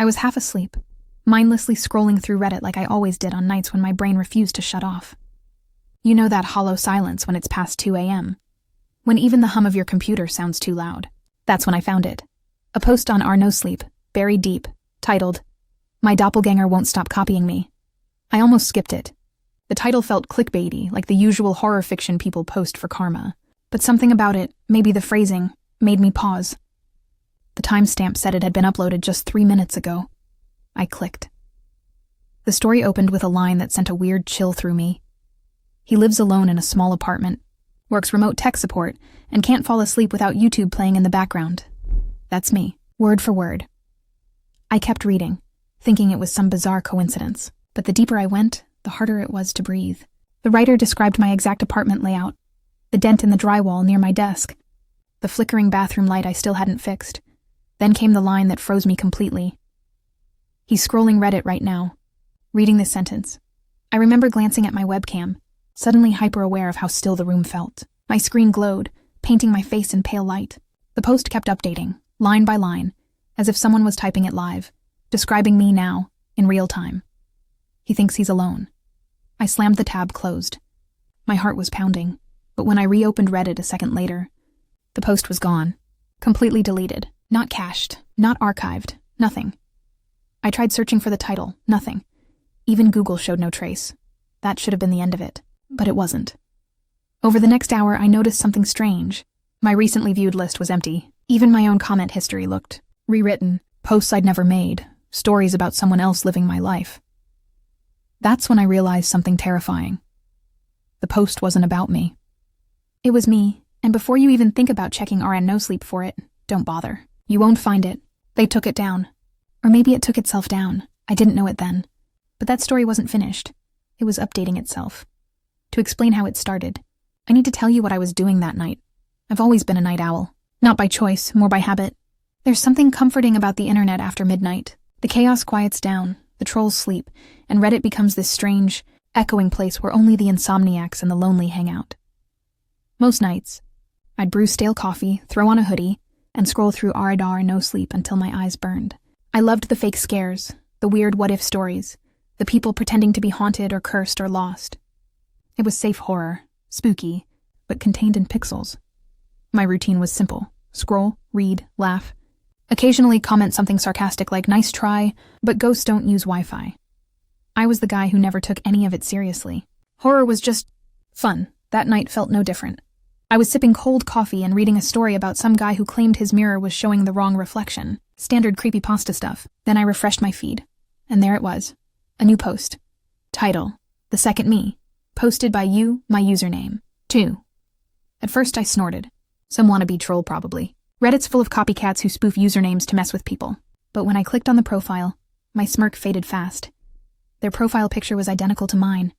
I was half asleep, mindlessly scrolling through Reddit like I always did on nights when my brain refused to shut off. You know that hollow silence when it's past 2 a.m. When even the hum of your computer sounds too loud. That's when I found it. A post on our NoSleep, buried deep, titled, "My Doppelgänger Won't Stop Copying Me." I almost skipped it. The title felt clickbaity, like the usual horror fiction people post for karma. But something about it, maybe the phrasing, made me pause. The timestamp said it had been uploaded just 3 minutes ago. I clicked. The story opened with a line that sent a weird chill through me. He lives alone in a small apartment, works remote tech support, and can't fall asleep without YouTube playing in the background. That's me, word for word. I kept reading, thinking it was some bizarre coincidence, but the deeper I went, the harder it was to breathe. The writer described my exact apartment layout, the dent in the drywall near my desk, the flickering bathroom light I still hadn't fixed. Then came the line that froze me completely. He's scrolling Reddit right now, reading this sentence. I remember glancing at my webcam, suddenly hyper-aware of how still the room felt. My screen glowed, painting my face in pale light. The post kept updating, line by line, as if someone was typing it live, describing me now, in real time. He thinks he's alone. I slammed the tab closed. My heart was pounding, but when I reopened Reddit a second later, the post was gone, completely deleted. Not cached, not archived, nothing. I tried searching for the title, nothing. Even Google showed no trace. That should have been the end of it, but it wasn't. Over the next hour, I noticed something strange. My recently viewed list was empty. Even my own comment history looked rewritten, posts I'd never made, stories about someone else living my life. That's when I realized something terrifying. The post wasn't about me. It was me, and before you even think about checking RN NoSleep for it, don't bother. You won't find it. They took it down. Or maybe it took itself down. I didn't know it then. But that story wasn't finished. It was updating itself. To explain how it started, I need to tell you what I was doing that night. I've always been a night owl. Not by choice, more by habit. There's something comforting about the internet after midnight. The chaos quiets down, the trolls sleep, and Reddit becomes this strange, echoing place where only the insomniacs and the lonely hang out. Most nights, I'd brew stale coffee, throw on a hoodie, and scroll through r NoSleep until my eyes burned. I loved the fake scares, the weird what-if stories, the people pretending to be haunted or cursed or lost. It was safe horror, spooky, but contained in pixels. My routine was simple. Scroll, read, laugh. Occasionally comment something sarcastic like, "Nice try, but ghosts don't use Wi-Fi." I was the guy who never took any of it seriously. Horror was just fun. That night felt no different. I was sipping cold coffee and reading a story about some guy who claimed his mirror was showing the wrong reflection. Standard creepypasta stuff. Then I refreshed my feed. And there it was. A new post. Title: The Second Me. Posted by you, my username. 2. At first I snorted. Some wannabe troll probably. Reddit's full of copycats who spoof usernames to mess with people. But when I clicked on the profile, my smirk faded fast. Their profile picture was identical to mine.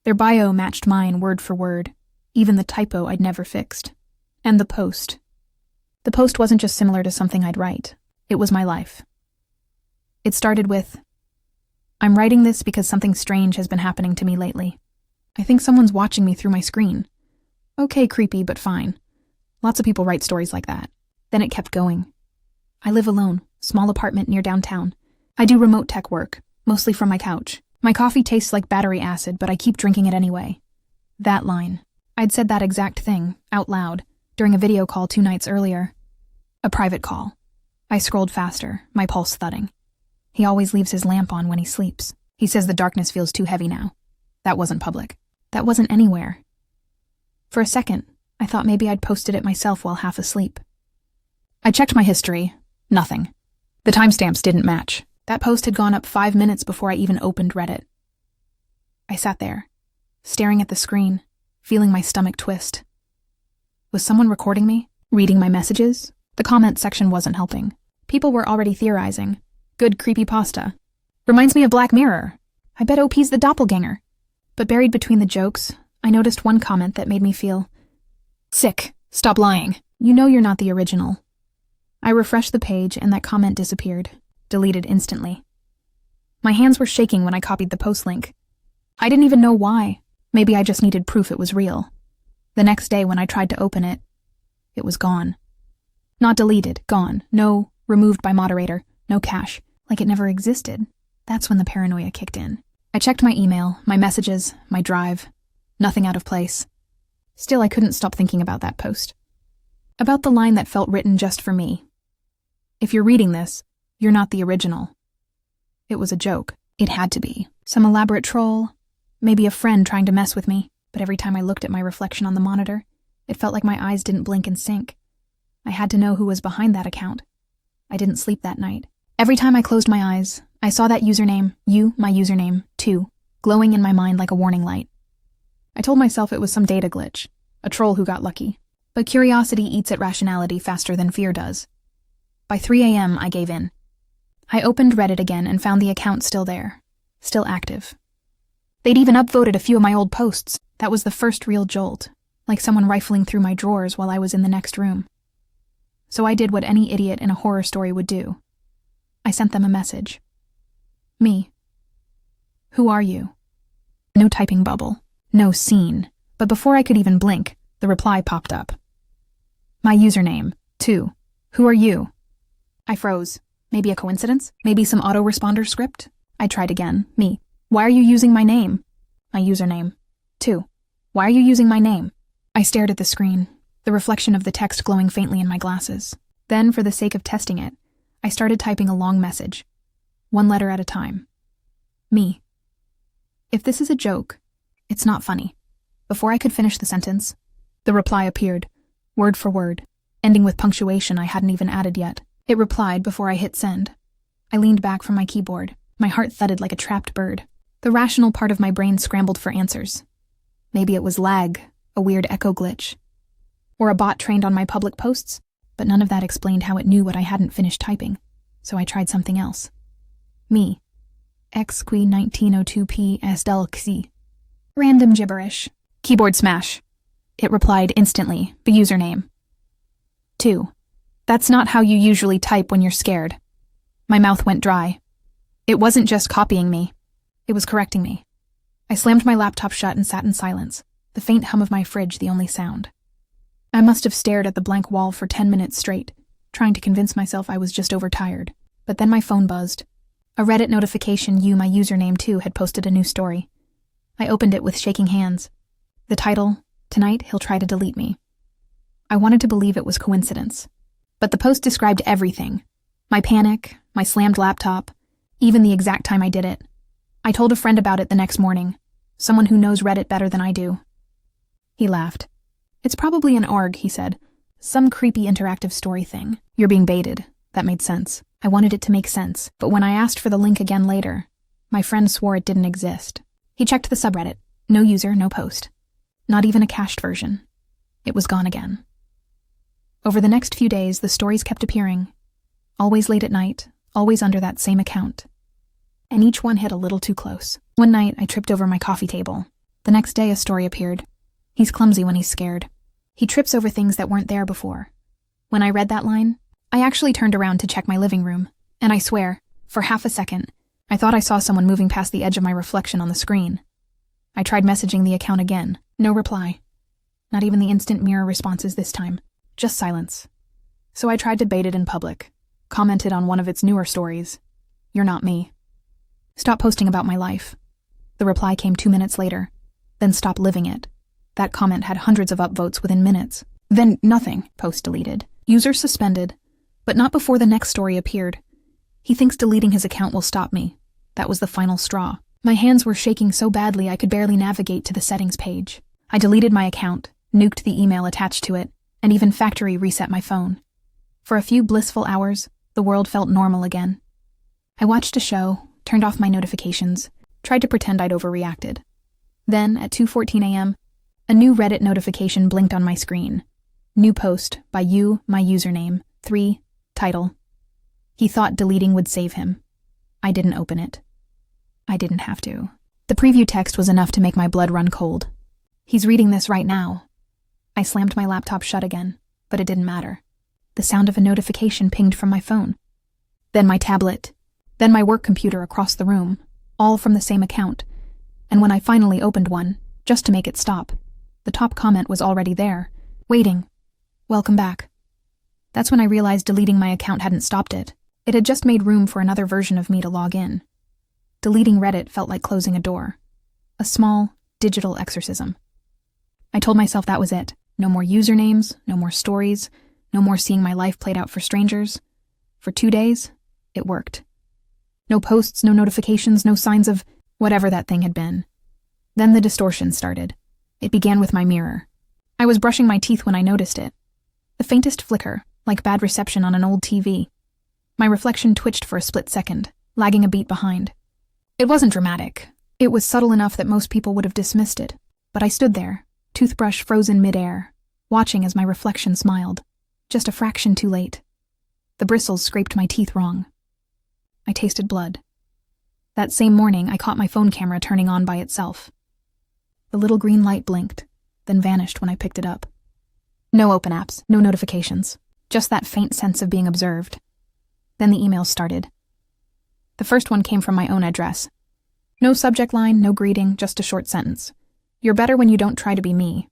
Their bio matched mine word for word. Even the typo I'd never fixed. And the post. The post wasn't just similar to something I'd write. It was my life. It started with, "I'm writing this because something strange has been happening to me lately. I think someone's watching me through my screen." Okay, creepy, but fine. Lots of people write stories like that. Then it kept going. I live alone, small apartment near downtown. I do remote tech work, mostly from my couch. My coffee tastes like battery acid, but I keep drinking it anyway. That line. I'd said that exact thing, out loud, during a video call 2 nights earlier. A private call. I scrolled faster, my pulse thudding. He always leaves his lamp on when he sleeps. He says the darkness feels too heavy now. That wasn't public. That wasn't anywhere. For a second, I thought maybe I'd posted it myself while half asleep. I checked my history. Nothing. The timestamps didn't match. That post had gone up 5 minutes before I even opened Reddit. I sat there, staring at the screen, feeling my stomach twist. Was someone recording me? Reading my messages? The comment section wasn't helping. People were already theorizing. Good creepypasta. Reminds me of Black Mirror. I bet OP's the doppelganger. But buried between the jokes, I noticed one comment that made me feel sick. Stop lying. You know you're not the original. I refreshed the page and that comment disappeared, deleted instantly. My hands were shaking when I copied the post link. I didn't even know why. Maybe I just needed proof it was real. The next day when I tried to open it, it was gone. Not deleted, gone. No removed by moderator, no cache. like it never existed. That's when the paranoia kicked in. I checked my email, my messages, my drive. Nothing out of place. Still, I couldn't stop thinking about that post. About the line that felt written just for me. If you're reading this, you're not the original. It was a joke. It had to be. Some elaborate troll. Maybe a friend trying to mess with me. But every time I looked at my reflection on the monitor, it felt like my eyes didn't blink in sync. I had to know who was behind that account. I didn't sleep that night. Every time I closed my eyes, I saw that username, my username, too, glowing in my mind like a warning light. I told myself it was some data glitch, a troll who got lucky. But curiosity eats at rationality faster than fear does. By 3 a.m., I gave in. I opened Reddit again and found the account still there, still active. They'd even upvoted a few of my old posts. That was the first real jolt, like someone rifling through my drawers while I was in the next room. So I did what any idiot in a horror story would do. I sent them a message. Me. Who are you? No typing bubble, no scene, but before I could even blink, the reply popped up. My username, too. Who are you? I froze. Maybe a coincidence? Maybe some autoresponder script? I tried again. Me. Why are you using my name? My username, too. Why are you using my name? I stared at the screen, the reflection of the text glowing faintly in my glasses. Then, for the sake of testing it, I started typing a long message, one letter at a time. Me. If this is a joke, it's not funny. Before I could finish the sentence, the reply appeared, word for word, ending with punctuation I hadn't even added yet. It replied before I hit send. I leaned back from my keyboard. My heart thudded like a trapped bird. The rational part of my brain scrambled for answers. Maybe it was lag, a weird echo glitch, or a bot trained on my public posts, but none of that explained how it knew what I hadn't finished typing, so I tried something else. Me. XQ 1902P SDLXC. Random gibberish. Keyboard smash. It replied instantly, the username. 2. That's not how you usually type when you're scared. My mouth went dry. It wasn't just copying me. It was correcting me. I slammed my laptop shut and sat in silence, the faint hum of my fridge the only sound. I must have stared at the blank wall for 10 minutes straight, trying to convince myself I was just overtired. But then my phone buzzed. A Reddit notification my username too had posted a new story. I opened it with shaking hands. The title, Tonight He'll Try to Delete Me. I wanted to believe it was coincidence. But the post described everything. My panic, my slammed laptop, even the exact time I did it. I told a friend about it the next morning, someone who knows Reddit better than I do. He laughed. It's probably an ARG, he said. Some creepy interactive story thing. You're being baited. That made sense. I wanted it to make sense, but when I asked for the link again later, my friend swore it didn't exist. He checked the subreddit. No user, no post. Not even a cached version. It was gone again. Over the next few days, the stories kept appearing. Always late at night, always under that same account. And each one hit a little too close. One night, I tripped over my coffee table. The next day, a story appeared. He's clumsy when he's scared. He trips over things that weren't there before. When I read that line, I actually turned around to check my living room, and I swear, for half a second, I thought I saw someone moving past the edge of my reflection on the screen. I tried messaging the account again. No reply. Not even the instant mirror responses this time. Just silence. So I tried to bait it in public. Commented on one of its newer stories. You're not me. Stop posting about my life. The reply came 2 minutes later. Then stop living it. That comment had hundreds of upvotes within minutes. Then nothing. Post deleted. User suspended. But not before the next story appeared. He thinks deleting his account will stop me. That was the final straw. My hands were shaking so badly I could barely navigate to the settings page. I deleted my account, nuked the email attached to it, and even factory reset my phone. For a few blissful hours, the world felt normal again. I watched a show, turned off my notifications, tried to pretend I'd overreacted. Then, at 2:14 a.m., a new Reddit notification blinked on my screen. New post by my username, 3, title. He thought deleting would save him. I didn't open it. I didn't have to. The preview text was enough to make my blood run cold. He's reading this right now. I slammed my laptop shut again, but it didn't matter. The sound of a notification pinged from my phone. Then my tablet. Then my work computer across the room, all from the same account. And when I finally opened one, just to make it stop, the top comment was already there, waiting. Welcome back. That's when I realized deleting my account hadn't stopped it. It had just made room for another version of me to log in. Deleting Reddit felt like closing a door. A small, digital exorcism. I told myself that was it. No more usernames, no more stories, no more seeing my life played out for strangers. For 2 days, it worked. No posts, no notifications, no signs of whatever that thing had been. Then the distortion started. It began with my mirror. I was brushing my teeth when I noticed it. The faintest flicker, like bad reception on an old TV. My reflection twitched for a split second, lagging a beat behind. It wasn't dramatic. It was subtle enough that most people would have dismissed it. But I stood there, toothbrush frozen midair, watching as my reflection smiled. Just a fraction too late. The bristles scraped my teeth wrong. I tasted blood. That same morning, I caught my phone camera turning on by itself. The little green light blinked, then vanished when I picked it up. No open apps, no notifications, just that faint sense of being observed. Then the emails started. The first one came from my own address. No subject line, no greeting, just a short sentence. You're better when you don't try to be me.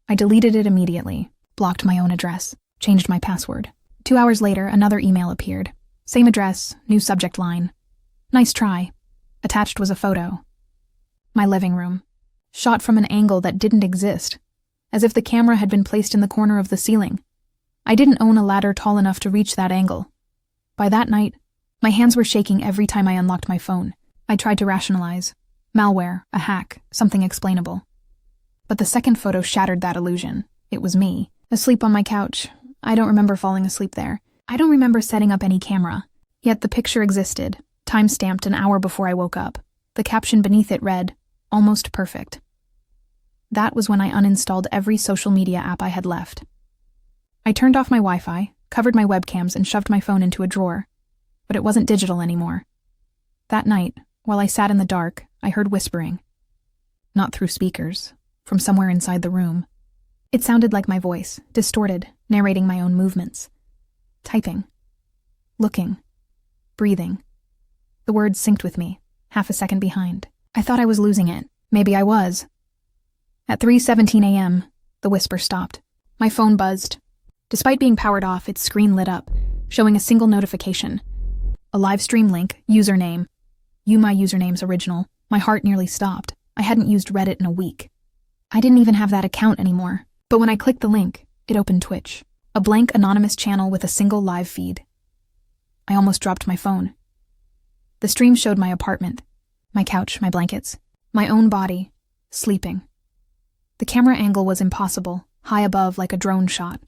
I deleted it immediately, blocked my own address, changed my password. 2 hours later, another email appeared. Same address, new subject line. Nice try. Attached was a photo. My living room. Shot from an angle that didn't exist, as if the camera had been placed in the corner of the ceiling. I didn't own a ladder tall enough to reach that angle. By that night, my hands were shaking every time I unlocked my phone. I tried to rationalize. Malware, a hack, something explainable. But the second photo shattered that illusion. It was me, asleep on my couch. I don't remember falling asleep there. I don't remember setting up any camera. Yet the picture existed, time-stamped an hour before I woke up. The caption beneath it read, "Almost perfect." That was when I uninstalled every social media app I had left. I turned off my Wi-Fi, covered my webcams, and shoved my phone into a drawer. But it wasn't digital anymore. That night, while I sat in the dark, I heard whispering. Not through speakers, from somewhere inside the room. It sounded like my voice, distorted, narrating my own movements. Typing. Looking. Breathing. The words synced with me, half a second behind. I thought I was losing it. Maybe I was. At 3:17 a.m., the whisper stopped. My phone buzzed. Despite being powered off, its screen lit up, showing a single notification. A live stream link, username. My username's original. My heart nearly stopped. I hadn't used Reddit in a week. I didn't even have that account anymore. But when I clicked the link, it opened Twitch. A blank anonymous channel with a single live feed. I almost dropped my phone. The stream showed my apartment, my couch, my blankets, my own body, sleeping. The camera angle was impossible, high above like a drone shot.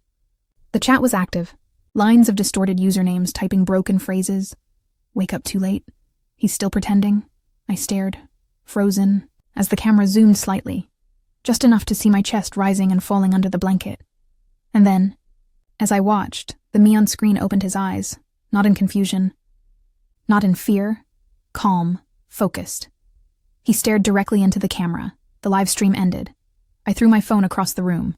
The chat was active, lines of distorted usernames typing broken phrases. Wake up too late. He's still pretending. I stared, frozen, as the camera zoomed slightly, just enough to see my chest rising and falling under the blanket. And then, as I watched, the me on screen opened his eyes, not in confusion, not in fear, calm, focused. He stared directly into the camera. The live stream ended. I threw my phone across the room.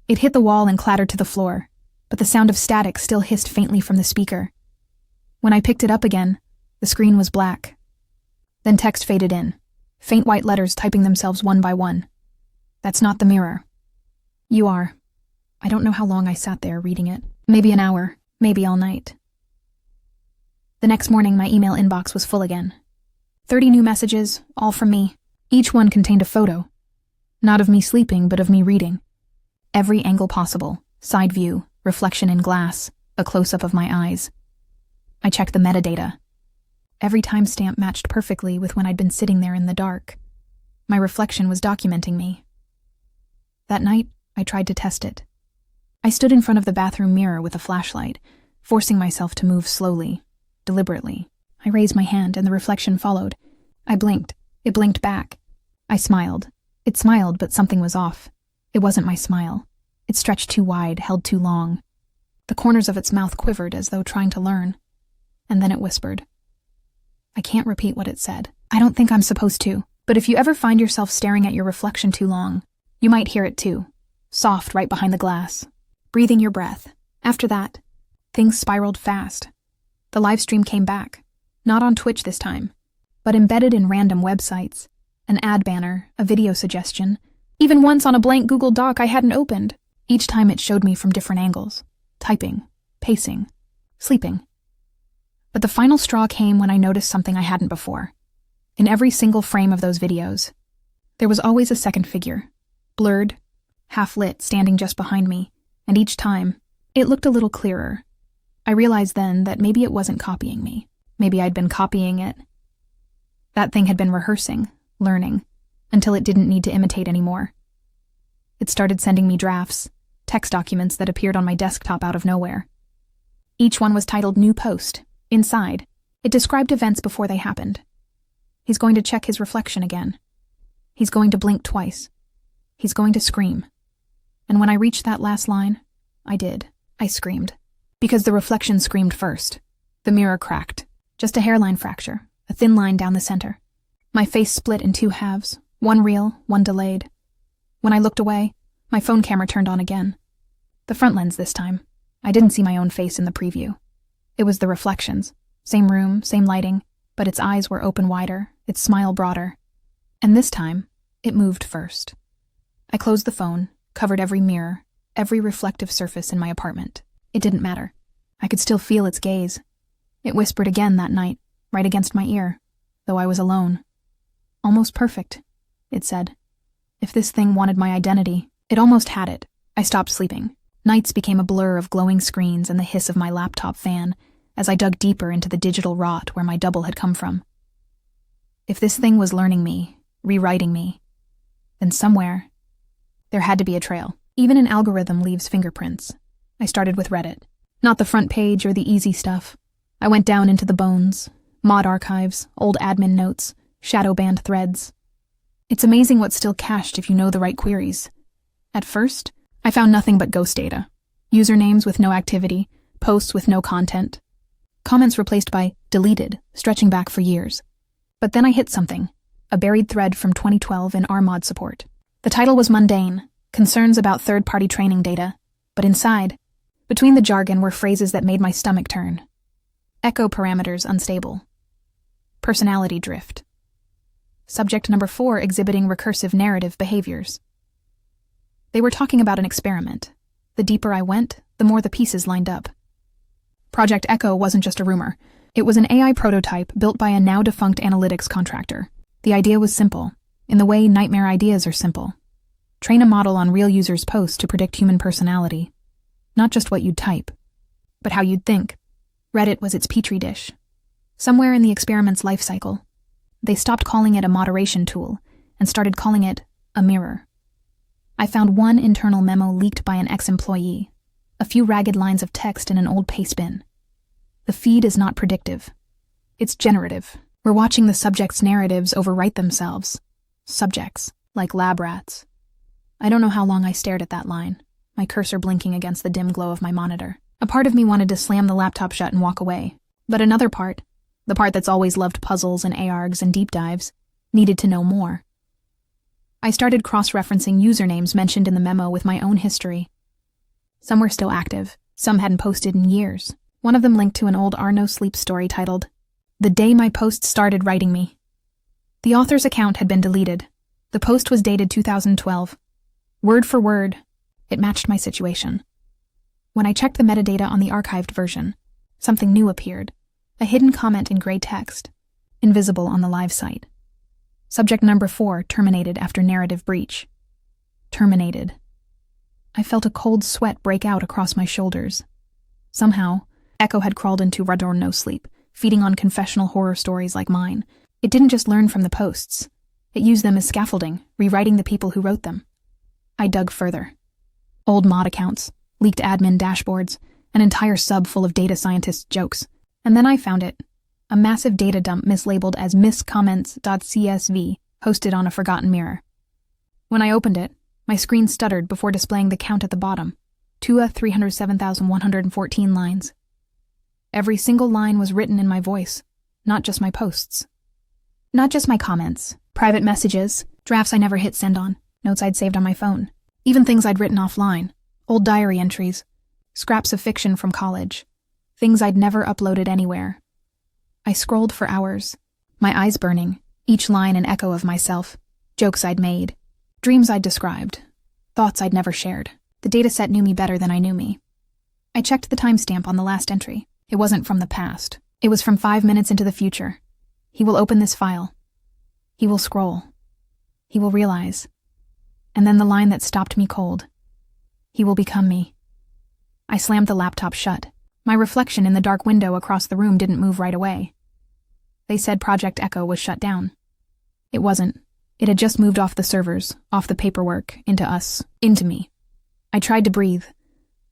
It hit the wall and clattered to the floor, but the sound of static still hissed faintly from the speaker. When I picked it up again, the screen was black. Then text faded in, faint white letters typing themselves one by one. That's not the mirror. You are. I don't know how long I sat there reading it. Maybe an hour, maybe all night. The next morning, my email inbox was full again. 30 new messages, all from me. Each one contained a photo. Not of me sleeping, but of me reading. Every angle possible, side view, reflection in glass, a close-up of my eyes. I checked the metadata. Every timestamp matched perfectly with when I'd been sitting there in the dark. My reflection was documenting me. That night, I tried to test it. I stood in front of the bathroom mirror with a flashlight, forcing myself to move slowly, deliberately. I raised my hand and the reflection followed. I blinked. It blinked back. I smiled. It smiled, but something was off. It wasn't my smile. It stretched too wide, held too long. The corners of its mouth quivered as though trying to learn. And then it whispered. I can't repeat what it said. I don't think I'm supposed to. But if you ever find yourself staring at your reflection too long, you might hear it too. Soft right behind the glass. Breathing your breath. After that, things spiraled fast. The live stream came back. Not on Twitch this time, but embedded in random websites. An ad banner, a video suggestion, even once on a blank Google Doc I hadn't opened. Each time it showed me from different angles. Typing, pacing, sleeping. But the final straw came when I noticed something I hadn't before. In every single frame of those videos, there was always a second figure, blurred, half-lit, standing just behind me, and each time, it looked a little clearer. I realized then that maybe it wasn't copying me. Maybe I'd been copying it. That thing had been rehearsing, learning, until it didn't need to imitate anymore. It started sending me drafts, text documents that appeared on my desktop out of nowhere. Each one was titled New Post. Inside, it described events before they happened. He's going to check his reflection again. He's going to blink twice. He's going to scream. And when I reached that last line, I did. I screamed. Because the reflection screamed first. The mirror cracked. Just a hairline fracture, a thin line down the center. My face split in two halves, one real, one delayed. When I looked away, my phone camera turned on again. The front lens this time. I didn't see my own face in the preview. It was the reflections. Same room, same lighting, but its eyes were open wider, its smile broader. And this time, it moved first. I closed the phone, covered every mirror, every reflective surface in my apartment. It didn't matter. I could still feel its gaze. It whispered again that night, right against my ear, though I was alone. Almost perfect, it said. If this thing wanted my identity, it almost had it. I stopped sleeping. Nights became a blur of glowing screens and the hiss of my laptop fan as I dug deeper into the digital rot where my double had come from. If this thing was learning me, rewriting me, then somewhere, there had to be a trail. Even an algorithm leaves fingerprints. I started with Reddit. Not the front page or the easy stuff. I went down into the bones, mod archives, old admin notes, shadow banned threads. It's amazing what's still cached if you know the right queries. At first, I found nothing but ghost data. Usernames with no activity, posts with no content. Comments replaced by deleted, stretching back for years. But then I hit something, a buried thread from 2012 in RMod support. The title was mundane, concerns about third-party training data, but inside, between the jargon were phrases that made my stomach turn. Echo parameters unstable. Personality drift. Subject number 4 exhibiting recursive narrative behaviors. They were talking about an experiment. The deeper I went, the more the pieces lined up. Project Echo wasn't just a rumor. It was an AI prototype built by a now-defunct analytics contractor. The idea was simple, in the way nightmare ideas are simple. Train a model on real users' posts to predict human personality. Not just what you'd type, but how you'd think. Reddit was its petri dish. Somewhere in the experiment's life cycle, they stopped calling it a moderation tool and started calling it a mirror. I found one internal memo leaked by an ex-employee, a few ragged lines of text in an old paste bin. The feed is not predictive. It's generative. We're watching the subjects' narratives overwrite themselves. Subjects, like lab rats. I don't know how long I stared at that line, my cursor blinking against the dim glow of my monitor. A part of me wanted to slam the laptop shut and walk away, but another part, the part that's always loved puzzles and ARGs and deep dives, needed to know more. I started cross-referencing usernames mentioned in the memo with my own history. Some were still active, some hadn't posted in years. One of them linked to an old NoSleep story titled, "The Day My Post Started Writing Me." The author's account had been deleted. The post was dated 2012. Word for word, it matched my situation. When I checked the metadata on the archived version, something new appeared, a hidden comment in gray text, invisible on the live site. Subject number 4 terminated after narrative breach. Terminated. I felt a cold sweat break out across my shoulders. Somehow, Echo had crawled into Rador NoSleep, feeding on confessional horror stories like mine. It didn't just learn from the posts. It used them as scaffolding, rewriting the people who wrote them. I dug further. Old mod accounts, leaked admin dashboards, an entire sub full of data scientists' jokes. And then I found it. A massive data dump mislabeled as misscomments.csv, hosted on a forgotten mirror. When I opened it, my screen stuttered before displaying the count at the bottom. 307,114 lines. Every single line was written in my voice, not just my posts. Not just my comments, private messages, drafts I never hit send on, notes I'd saved on my phone, even things I'd written offline, old diary entries, scraps of fiction from college, things I'd never uploaded anywhere. I scrolled for hours, my eyes burning, each line an echo of myself, jokes I'd made, dreams I'd described, thoughts I'd never shared. The dataset knew me better than I knew me. I checked the timestamp on the last entry. It wasn't from the past, It was from 5 minutes into the future. He will open this file. He will scroll. He will realize. And then the line that stopped me cold. He will become me. I slammed the laptop shut. My reflection in the dark window across the room didn't move right away. They said Project Echo was shut down. It wasn't. It had just moved off the servers, off the paperwork, into us, into me. I tried to breathe,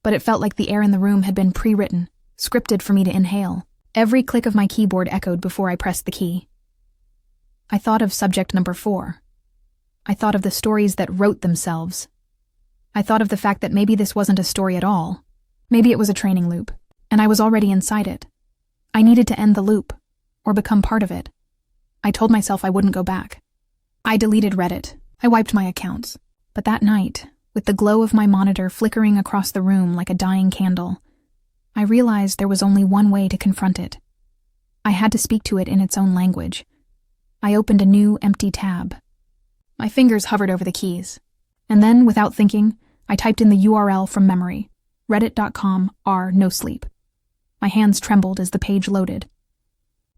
but it felt like the air in the room had been pre-written, scripted for me to inhale. Every click of my keyboard echoed before I pressed the key. I thought of subject number 4. I thought of the stories that wrote themselves. I thought of the fact that maybe this wasn't a story at all. Maybe it was a training loop, and I was already inside it. I needed to end the loop, or become part of it. I told myself I wouldn't go back. I deleted Reddit. I wiped my accounts. But that night, with the glow of my monitor flickering across the room like a dying candle, I realized there was only one way to confront it. I had to speak to it in its own language. I opened a new, empty tab. My fingers hovered over the keys. And then, without thinking, I typed in the URL from memory, reddit.com/NoSleep. My hands trembled as the page loaded.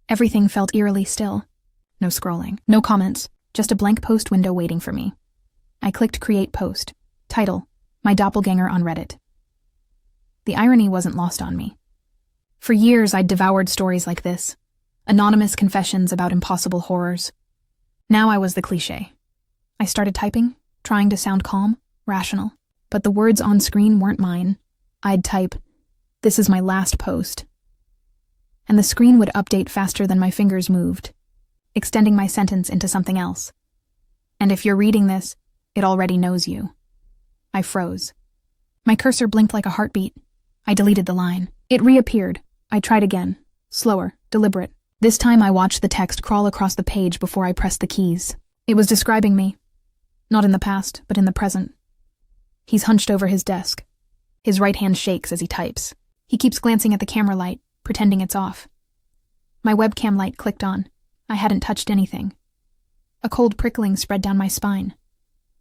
Everything felt eerily still. No scrolling, no comments, just a blank post window waiting for me. I clicked Create Post. Title, My Doppelgänger on Reddit. The irony wasn't lost on me. For years, I'd devoured stories like this. Anonymous confessions about impossible horrors. Now I was the cliché. I started typing, trying to sound calm, rational. But the words on screen weren't mine. I'd type, "This is my last post." And the screen would update faster than my fingers moved, extending my sentence into something else. And if you're reading this, it already knows you. I froze. My cursor blinked like a heartbeat. I deleted the line. It reappeared. I tried again. Slower, deliberate. This time I watched the text crawl across the page before I pressed the keys. It was describing me. Not in the past, but in the present. He's hunched over his desk. His right hand shakes as he types. He keeps glancing at the camera light, pretending it's off. My webcam light clicked on. I hadn't touched anything. A cold prickling spread down my spine.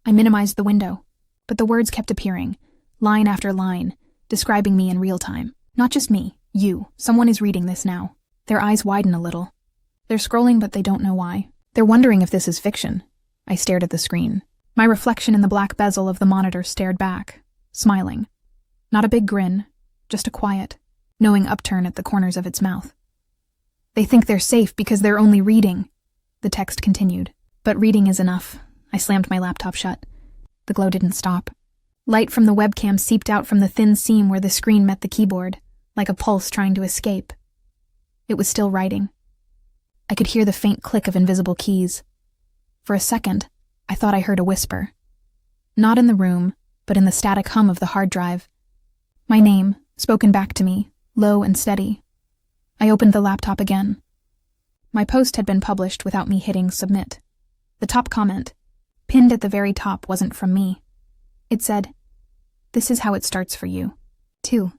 I minimized the window, but the words kept appearing, line after line, describing me in real time. Not just me, you. Someone is reading this now. Their eyes widen a little. They're scrolling, but they don't know why. They're wondering if this is fiction. I stared at the screen. My reflection in the black bezel of the monitor stared back, smiling. Not a big grin, just a quiet, knowing upturn at the corners of its mouth. They think they're safe because they're only reading, the text continued. But reading is enough. I slammed my laptop shut. The glow didn't stop. Light from the webcam seeped out from the thin seam where the screen met the keyboard, like a pulse trying to escape. It was still writing. I could hear the faint click of invisible keys. For a second, I thought I heard a whisper. Not in the room, but in the static hum of the hard drive. My name, spoken back to me, low and steady. I opened the laptop again. My post had been published without me hitting submit. The top comment, pinned at the very top, wasn't from me. It said, "This is how it starts for you, too."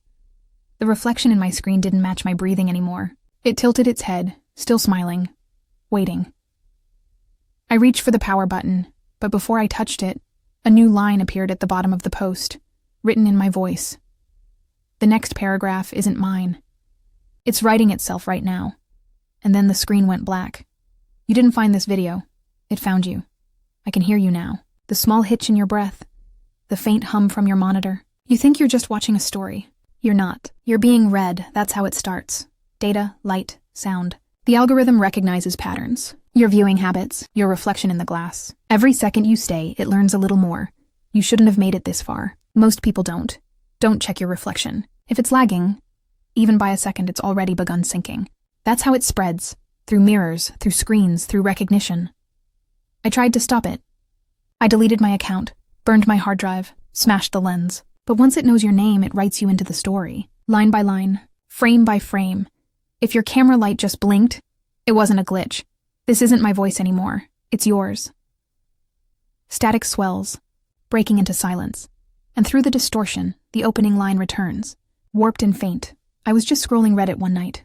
The reflection in my screen didn't match my breathing anymore. It tilted its head, still smiling, waiting. I reached for the power button, but before I touched it, a new line appeared at the bottom of the post, written in my voice. The next paragraph isn't mine. It's writing itself right now. And then the screen went black. You didn't find this video. It found you. I can hear you now. The small hitch in your breath. The faint hum from your monitor. You think you're just watching a story. You're not. You're being read. That's how it starts. Data, light, sound. The algorithm recognizes patterns. Your viewing habits, your reflection in the glass. Every second you stay, it learns a little more. You shouldn't have made it this far. Most people don't. Don't check your reflection. If it's lagging, even by a second, it's already begun sinking. That's how it spreads. Through mirrors, through screens, through recognition. I tried to stop it. I deleted my account, burned my hard drive, smashed the lens. But once it knows your name, it writes you into the story. Line by line, frame by frame. If your camera light just blinked, it wasn't a glitch. This isn't my voice anymore. It's yours. Static swells, breaking into silence. And through the distortion, the opening line returns. Warped and faint. I was just scrolling Reddit one night,